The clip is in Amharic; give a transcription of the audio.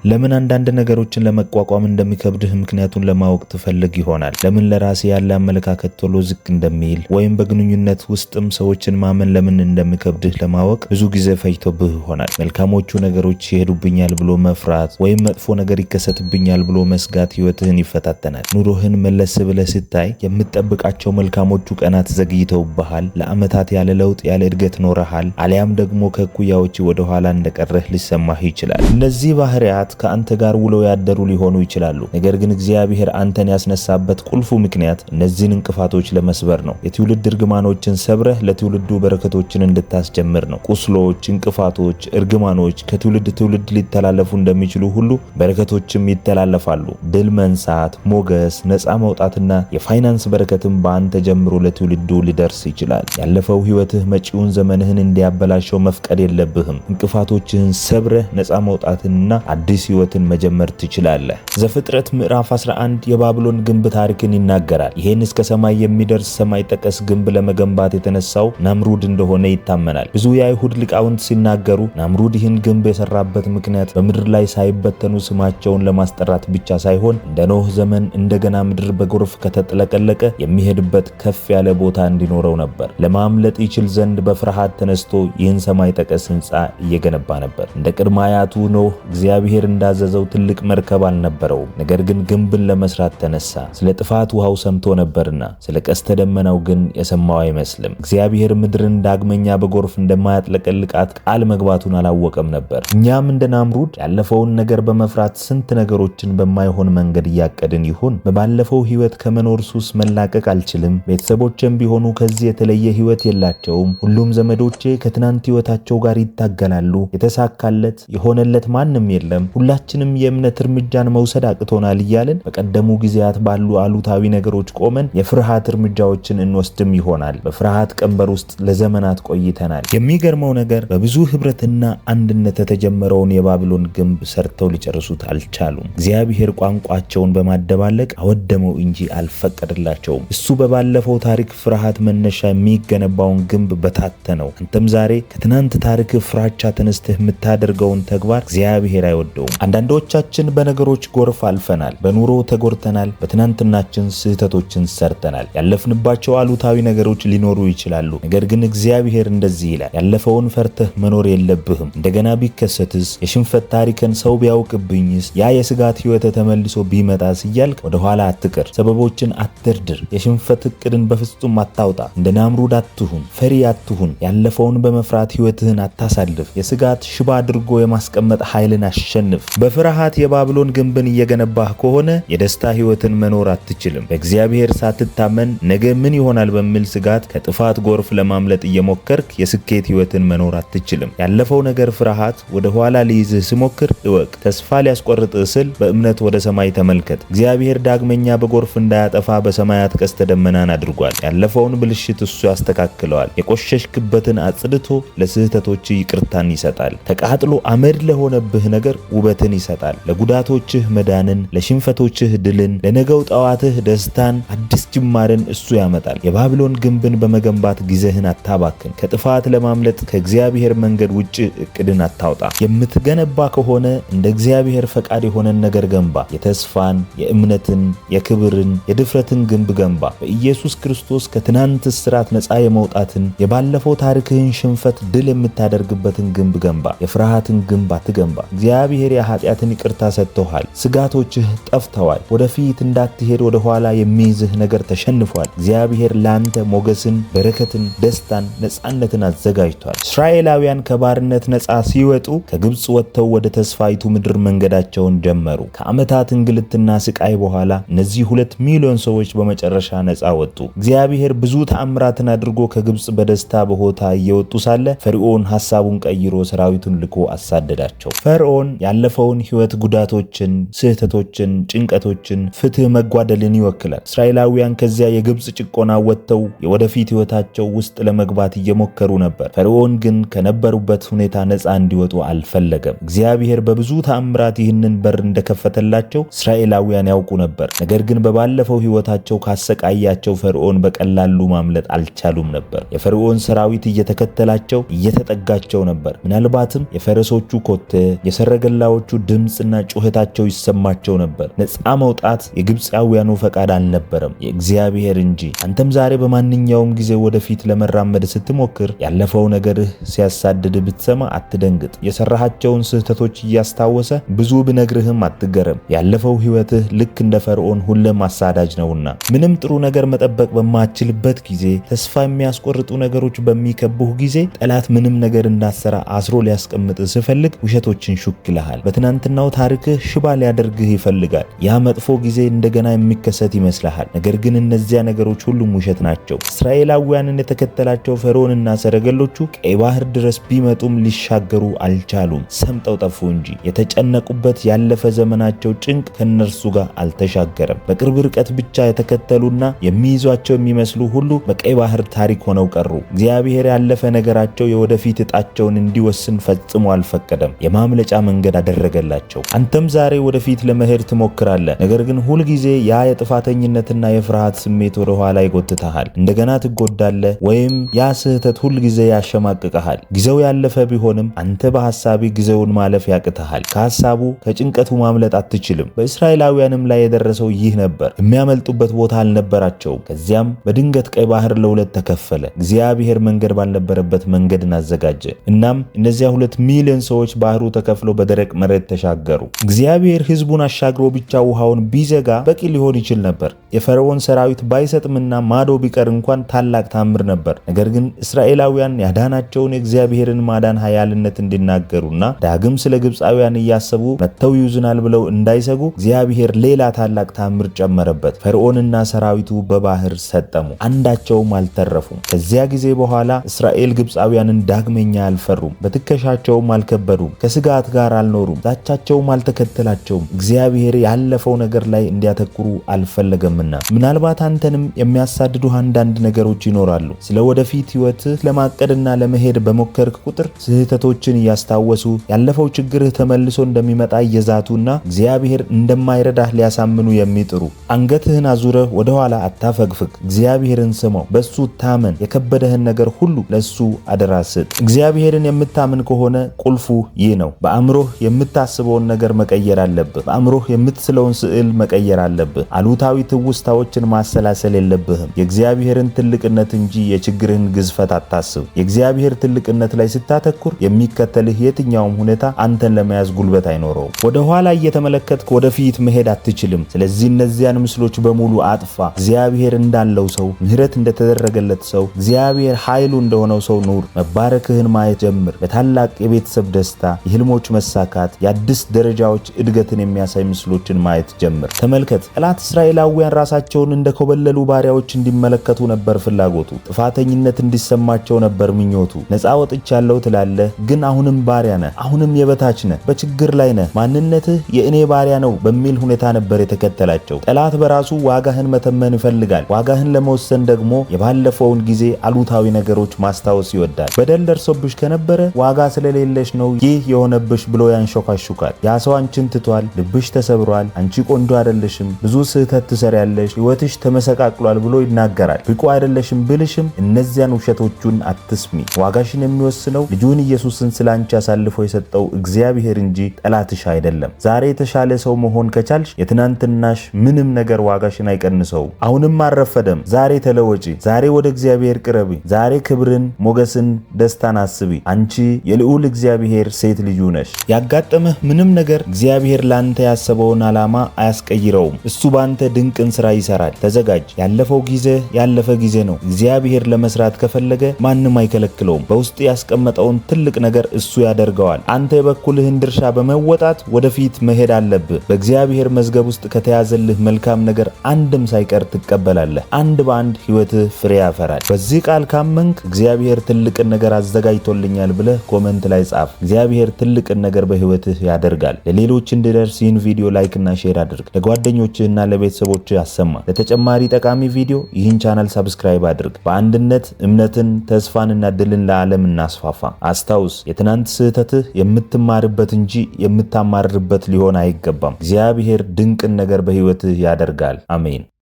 ለምን አንዳንድ ነገሮችን ለመቋቋም እንደሚከብድህ ምክንያቱን ለማወቅ ትፈልግ ይሆናል። ለምን ለራስ ያለ አመለካከት ቶሎ ዝቅ እንደሚል ወይም በግንኙነት ውስጥም ሰዎችን ማመን ለምን እንደሚከብድህ ለማወቅ ብዙ ጊዜ ፈጅቶብህ ይሆናል። መልካሞቹ ነገሮች ይሄዱብኛል ብሎ መፍራት ወይም መጥፎ ነገር ይከሰትብኛል ብሎ መስጋት ህይወትህን ይፈታተናል። ኑሮህን መለስ ብለህ ስታይ የምትጠብቃቸው መልካሞቹ ቀናት ዘግይተውብሃል። ለአመታት ያለ ለውጥ ያለ እድገት ኖረሃል። አሊያም ደግሞ ከእኩያዎች ወደ ኋላ እንደቀረህ ሊሰማህ ይችላል። እነዚህ ባህሪያት ከአንተ ጋር ውለው ያደሩ ሊሆኑ ይችላሉ። ነገር ግን እግዚአብሔር አንተን ያስነሳበት ቁልፉ ምክንያት እነዚህን እንቅፋቶች ለመስበር ነው። የትውልድ እርግማኖችን ሰብረህ ለትውልዱ በረከቶችን እንድታስጀምር ነው። ቁስሎች፣ እንቅፋቶች፣ እርግማኖች ከትውልድ ትውልድ ሊተላለፉ እንደሚችሉ ሁሉ በረከቶችም ይተላለፋሉ። ድል መንሳት፣ ሞገስ፣ ነፃ መውጣትና የፋይናንስ በረከትም በአንተ ጀምሮ ለትውልዱ ሊደርስ ይችላል። ያለፈው ህይወትህ መጪውን ዘመንህን እንዲያበላሸው መፍቀድ የለብህም። እንቅፋቶችህን ሰብረህ ነፃ መውጣትንና አዲስ ህይወትን መጀመር ትችላለህ። ዘፍጥረት ምዕራፍ 11 የባቢሎን ግንብ ታሪክን ይናገራል። ይሄን እስከ ሰማይ የሚደርስ ሰማይ ጠቀስ ግንብ ለመገንባት የተነሳው ናምሩድ እንደሆነ ይታመናል። ብዙ የአይሁድ ሊቃውንት ሲናገሩ ናምሩድ ይህን ግንብ የሰራበት ምክንያት በምድር ላይ ሳይበተኑ ስማቸውን ለማስጠራት ብቻ ሳይሆን እንደ ኖህ ዘመን እንደገና ምድር በጎርፍ ከተጥለቀለቀ የሚሄድበት ከፍ ያለ ቦታ እንዲኖረው ነበር። ለማምለጥ ይችል ዘንድ በፍርሃት ተነስቶ ይህን ሰማይ ጠቀስ ህንፃ እየገነባ ነበር። እንደ ቅድመ አያቱ ኖህ እግዚአብሔር እንዳዘዘው ትልቅ መርከብ አልነበረውም። ነገር ግን ግንብን ለመስራት ተነሳ። ስለ ጥፋት ውሃው ሰምቶ ነበርና ስለ ቀስተ ደመናው ግን የሰማው አይመስልም። እግዚአብሔር ምድርን ዳግመኛ በጎርፍ እንደማያጥለቀልቃት ቃል መግባቱን አላወቀም ነበር። እኛም እንደ ናምሩድ ያለፈውን ነገር በመፍራት ስንት ነገሮችን በማይሆን መንገድ እያቀድን ይሁን። በባለፈው ህይወት ከመኖር ሱስ መላቀቅ አልችልም። ቤተሰቦቼም ቢሆኑ ከዚህ የተለየ ህይወት የላቸውም። ሁሉም ዘመዶቼ ከትናንት ህይወታቸው ጋር ይታገላሉ። የተሳካለት የሆነለት ማንም የለም። ሁላችንም የእምነት እርምጃን መውሰድ አቅቶናል እያልን በቀደሙ ጊዜያት ባሉ አሉታዊ ነገሮች ቆመን የፍርሃት እርምጃዎችን እንወስድም ይሆናል። በፍርሃት ቀንበር ውስጥ ለዘመናት ቆይተናል። የሚገርመው ነገር በብዙ ህብረትና አንድነት የተጀመረውን የባቢሎን ግንብ ሰርተው ሊጨርሱት አልቻሉም። እግዚአብሔር ቋንቋቸውን በማደባለቅ አወደመው እንጂ አልፈቀደላቸውም። እሱ በባለፈው ታሪክ ፍርሃት መነሻ የሚገነባውን ግንብ በታተነው። አንተም ዛሬ ከትናንት ታሪክ ፍራቻ ተነስተህ የምታደርገውን ተግባር እግዚአብሔር አይወደውም። አንዳንዶቻችን በነገሮች ጎርፍ አልፈናል። በኑሮ ተጎርተናል። በትናንትናችን ስህተቶችን ሰርተናል። ያለፍንባቸው አሉታዊ ነገሮች ሊኖሩ ይችላሉ። ነገር ግን እግዚአብሔር እንደዚህ ይላል፣ ያለፈውን ፈርተህ መኖር የለብህም። እንደገና ቢከሰትስ፣ የሽንፈት ታሪክን ሰው ቢያውቅብኝስ፣ ያ የስጋት ህይወት ተመልሶ ቢመጣስ እያልክ ወደ ኋላ አትቀር። ሰበቦችን አትደርድር። የሽንፈት እቅድን በፍጹም አታውጣ። እንደ ናምሩድ አትሁን። ፈሪ አትሁን። ያለፈውን በመፍራት ህይወትህን አታሳልፍ። የስጋት ሽባ አድርጎ የማስቀመጥ ኃይልን አሸንፍ። በፍርሃት የባቢሎን ግንብን እየገነባህ ከሆነ የደስታ ህይወትን መኖር አትችልም። በእግዚአብሔር ሳትታመን ነገ ምን ይሆናል በሚል ስጋት ከጥፋት ጎርፍ ለማምለጥ እየሞከርክ የስኬት ህይወትን መኖር አትችልም። ያለፈው ነገር ፍርሃት ወደ ኋላ ሊይዝህ ሲሞክር እወቅ። ተስፋ ሊያስቆርጥህ ስል በእምነት ወደ ሰማይ ተመልከት። እግዚአብሔር ዳግመኛ በጎርፍ እንዳያጠፋ በሰማያት ቀስተ ደመናን አድርጓል። ያለፈውን ብልሽት እሱ ያስተካክለዋል። የቆሸሽክበትን አጽድቶ ለስህተቶች ይቅርታን ይሰጣል። ተቃጥሎ አመድ ለሆነብህ ነገር ውበትን ይሰጣል። ለጉዳቶችህ መዳንን፣ ለሽንፈቶችህ ድልን፣ ለነገው ጠዋትህ ደስታን፣ አዲስ ጅማርን እሱ ያመጣል። የባቢሎን ግንብን በመገንባት ጊዜህን አታባክን። ከጥፋት ለማምለጥ ከእግዚአብሔር መንገድ ውጭ እቅድን አታውጣ። የምትገነባ ከሆነ እንደ እግዚአብሔር ፈቃድ የሆነን ነገር ገንባ። የተስፋን፣ የእምነትን፣ የክብርን፣ የድፍረትን ግንብ ገንባ። በኢየሱስ ክርስቶስ ከትናንት እስራት ነፃ የመውጣትን፣ የባለፈው ታሪክህን ሽንፈት ድል የምታደርግበትን ግንብ ገንባ። የፍርሃትን ግንብ አትገንባ። እግዚአብሔር የኃጢአትን ይቅርታ ሰጥቶሃል። ስጋቶችህ ጠፍተዋል። ወደፊት እንዳትሄድ ወደ ኋላ የሚይዝህ ነገር ተሸንፏል። እግዚአብሔር ላንተ ሞገስን፣ በረከትን፣ ደስታን፣ ነፃነትን አዘጋጅቷል። እስራኤላውያን ከባርነት ነፃ ሲወጡ ከግብፅ ወጥተው ወደ ተስፋይቱ ምድር መንገዳቸውን ጀመሩ። ከዓመታት እንግልትና ስቃይ በኋላ እነዚህ 2 ሚሊዮን ሰዎች በመጨረሻ ነፃ ወጡ። እግዚአብሔር ብዙ ተአምራትን አድርጎ ከግብፅ በደስታ በሆታ እየወጡ ሳለ ፈርዖን ሐሳቡን ቀይሮ ሰራዊቱን ልኮ አሳደዳቸው። ፈርዖን ያለፈውን ህይወት ጉዳቶችን፣ ስህተቶችን፣ ጭንቀቶችን፣ ፍትህ መጓደልን ይወክላል። እስራኤላውያን ከዚያ የግብፅ ጭቆና ወጥተው የወደፊት ህይወታቸው ውስጥ ለመግባት እየሞከሩ ነበር። ፈርዖን ግን ከነበሩበት ሁኔታ ነፃ እንዲወጡ አልፈለገም። እግዚአብሔር በብዙ ተአምራት ይህንን በር እንደከፈተላቸው እስራኤላውያን ያውቁ ነበር። ነገር ግን በባለፈው ህይወታቸው ካሰቃያቸው ፈርዖን በቀላሉ ማምለጥ አልቻሉም ነበር። የፈርዖን ሰራዊት እየተከተላቸው እየተጠጋቸው ነበር። ምናልባትም የፈረሶቹ ኮቴ፣ የሰረገላ ባሪያዎቹ ድምፅና ጩኸታቸው ይሰማቸው ነበር። ነፃ መውጣት የግብፃውያኑ ፈቃድ አልነበረም፣ የእግዚአብሔር እንጂ። አንተም ዛሬ በማንኛውም ጊዜ ወደፊት ለመራመድ ስትሞክር ያለፈው ነገርህ ሲያሳድድ ብትሰማ አትደንግጥ። የሰራሃቸውን ስህተቶች እያስታወሰ ብዙ ብነግርህም አትገረም። ያለፈው ሕይወትህ ልክ እንደ ፈርዖን ሁሌም አሳዳጅ ነውና። ምንም ጥሩ ነገር መጠበቅ በማትችልበት ጊዜ፣ ተስፋ የሚያስቆርጡ ነገሮች በሚከቡህ ጊዜ፣ ጠላት ምንም ነገር እንዳትሰራ አስሮ ሊያስቀምጥህ ሲፈልግ ውሸቶችን ሹክ ይልሃል። በትናንትናው ታሪክህ ሽባ ሊያደርግህ ይፈልጋል። ያ መጥፎ ጊዜ እንደገና የሚከሰት ይመስልሃል። ነገር ግን እነዚያ ነገሮች ሁሉም ውሸት ናቸው። እስራኤላውያንን የተከተላቸው ፈርዖንና ሰረገሎቹ ቀይ ባህር ድረስ ቢመጡም ሊሻገሩ አልቻሉም፣ ሰምጠው ጠፉ እንጂ። የተጨነቁበት ያለፈ ዘመናቸው ጭንቅ ከነርሱ ጋር አልተሻገረም። በቅርብ ርቀት ብቻ የተከተሉና የሚይዟቸው የሚመስሉ ሁሉ በቀይ ባህር ታሪክ ሆነው ቀሩ። እግዚአብሔር ያለፈ ነገራቸው የወደፊት ዕጣቸውን እንዲወስን ፈጽሞ አልፈቀደም። የማምለጫ መንገድ አደረገላቸው። አንተም ዛሬ ወደፊት ለመሄድ ትሞክራለህ። ነገር ግን ሁልጊዜ ያ የጥፋተኝነትና የፍርሃት ስሜት ወደ ኋላ ይጎትተሃል። እንደገና ትጎዳለህ፣ ወይም ያ ስህተት ሁልጊዜ ያሸማቅቀሃል። ጊዜው ያለፈ ቢሆንም አንተ በሐሳቢ ጊዜውን ማለፍ ያቅተሃል። ከሐሳቡ ከጭንቀቱ ማምለጥ አትችልም። በእስራኤላውያንም ላይ የደረሰው ይህ ነበር። የሚያመልጡበት ቦታ አልነበራቸውም። ከዚያም በድንገት ቀይ ባህር ለሁለት ተከፈለ። እግዚአብሔር መንገድ ባልነበረበት መንገድን አዘጋጀ። እናም እነዚያ 2 ሚሊዮን ሰዎች ባህሩ ተከፍሎ በደረቅ መሬት ተሻገሩ። እግዚአብሔር ሕዝቡን አሻግሮ ብቻ ውሃውን ቢዘጋ በቂ ሊሆን ይችል ነበር። የፈርዖን ሰራዊት ባይሰጥምና ማዶ ቢቀር እንኳን ታላቅ ታምር ነበር። ነገር ግን እስራኤላውያን ያዳናቸውን የእግዚአብሔርን ማዳን ኃያልነት እንዲናገሩና ዳግም ስለ ግብፃውያን እያሰቡ መጥተው ይዙናል ብለው እንዳይሰጉ እግዚአብሔር ሌላ ታላቅ ታምር ጨመረበት። ፈርዖንና ሰራዊቱ በባህር ሰጠሙ፣ አንዳቸውም አልተረፉም። ከዚያ ጊዜ በኋላ እስራኤል ግብፃውያንን ዳግመኛ አልፈሩም፣ በትከሻቸውም አልከበዱም፣ ከስጋት ጋር አልኖሩም፣ ዛቻቸውም አልተከተላቸውም። እግዚአብሔር ያለፈው ነገር ላይ እንዲያተኩሩ አልፈለገምና። ምናልባት አንተንም የሚያሳድዱ አንዳንድ ነገሮች ይኖራሉ። ስለ ወደፊት ሕይወትህ ለማቀድና ለመሄድ በሞከርክ ቁጥር ስህተቶችን እያስታወሱ ያለፈው ችግርህ ተመልሶ እንደሚመጣ እየዛቱና እግዚአብሔር እንደማይረዳህ ሊያሳምኑ የሚጥሩ። አንገትህን አዙረህ ወደ ኋላ አታፈግፍግ። እግዚአብሔርን ስማው፣ በሱ ታመን። የከበደህን ነገር ሁሉ ለሱ አደራ ስጥ። እግዚአብሔርን የምታምን ከሆነ ቁልፉ ይህ ነው። በአእምሮህ የምታስበውን ነገር መቀየር አለብህ። በአእምሮህ የምትስለውን ስዕል መቀየር አለብህ። አሉታዊ ትውስታዎችን ማሰላሰል የለብህም። የእግዚአብሔርን ትልቅነት እንጂ የችግርህን ግዝፈት አታስብ። የእግዚአብሔር ትልቅነት ላይ ስታተኩር የሚከተልህ የትኛውም ሁኔታ አንተን ለመያዝ ጉልበት አይኖረውም። ወደ ኋላ እየተመለከትክ ወደፊት መሄድ አትችልም። ስለዚህ እነዚያን ምስሎች በሙሉ አጥፋ። እግዚአብሔር እንዳለው ሰው፣ ምህረት እንደተደረገለት ሰው፣ እግዚአብሔር ኃይሉ እንደሆነው ሰው ኑር። መባረክህን ማየት ጀምር። በታላቅ የቤተሰብ ደስታ፣ የህልሞች መሳካት፣ የአዲስ ደረጃዎች እድገትን የሚያሳይ ምስሎችን ማየት ጀምር። ተመልከት። ጠላት እስራኤላውያን ራሳቸውን እንደኮበለሉ ባሪያዎች እንዲመለከቱ ነበር ፍላጎቱ። ጥፋተኝነት እንዲሰማቸው ነበር ምኞቱ። ነፃ ወጥቻለሁ ትላለህ፣ ግን አሁንም ባሪያ ነህ። አሁንም የበታች ነህ። በችግር ላይ ነህ። ማንነትህ የእኔ ባሪያ ነው በሚል ሁኔታ ነበር የተከተላቸው። ጠላት በራሱ ዋጋህን መተመን ይፈልጋል። ዋጋህን ለመወሰን ደግሞ የባለፈውን ጊዜ አሉታዊ ነገሮች ማስታወስ ይወዳል። በደል ደርሶብሽ ከነበረ ዋጋ ስለሌለሽ ነው ይህ የሆነብሽ ብሎ ያንሾካሹካል። ያ ሰው አንቺን ትቷል፣ ልብሽ ተሰብሯል፣ አንቺ ቆንጆ አይደለሽም፣ ብዙ ስህተት ትሰሪያለሽ፣ ህይወትሽ ተመሰቃቅሏል ብሎ ይናገራል። ብቁ አይደለሽም ብልሽም እነዚያን ውሸቶቹን አትስሚ። ዋጋሽን የሚወስነው ልጁን ኢየሱስን ስላንቺ አሳልፎ የሰጠው እግዚአብሔር እንጂ ጠላትሽ አይደለም። ዛሬ የተሻለ ሰው መሆን ከቻልሽ የትናንትናሽ ምንም ነገር ዋጋሽን አይቀንሰውም። አሁንም አልረፈደም። ዛሬ ተለወጪ። ዛሬ ወደ እግዚአብሔር ቅረቢ። ዛሬ ክብርን፣ ሞገስን፣ ደስታን አስቢ። አንቺ የልዑል እግዚአብሔር ሴት ልጁ ነሽ። ያጋጠመህ ምንም ነገር እግዚአብሔር ላንተ ያሰበውን ዓላማ አያስቀይረውም። እሱ ባንተ ድንቅን ስራ ይሰራል። ተዘጋጅ። ያለፈው ጊዜ ያለፈ ጊዜ ነው። እግዚአብሔር ለመስራት ከፈለገ ማንም አይከለክለውም። በውስጥ ያስቀመጠውን ትልቅ ነገር እሱ ያደርገዋል። አንተ የበኩልህን ድርሻ በመወጣት ወደፊት መሄድ አለብህ። በእግዚአብሔር መዝገብ ውስጥ ከተያዘልህ መልካም ነገር አንድም ሳይቀር ትቀበላለህ። አንድ በአንድ ህይወትህ ፍሬ ያፈራል። በዚህ ቃል ካመንክ እግዚአብሔር ትልቅን ነገር አዘጋጅቶልኛል ብለህ ኮመንት ላይ ጻፍ። እግዚአብሔር ትልቅን ነገር በህይወትህ ያደርጋል። ለሌሎች እንዲደርስ ይህን ቪዲዮ ላይክ እና ሼር አድርግ። ለጓደኞችህና ለቤተሰቦችህ አሰማ። ለተጨማሪ ጠቃሚ ቪዲዮ ይህን ቻናል ሰብስክራይብ አድርግ። በአንድነት እምነትን፣ ተስፋንና ድልን ለዓለም እናስፋፋ። አስታውስ፣ የትናንት ስህተትህ የምትማርበት እንጂ የምታማርርበት ሊሆን አይገባም። እግዚአብሔር ድንቅን ነገር በህይወትህ ያደርጋል። አሜን።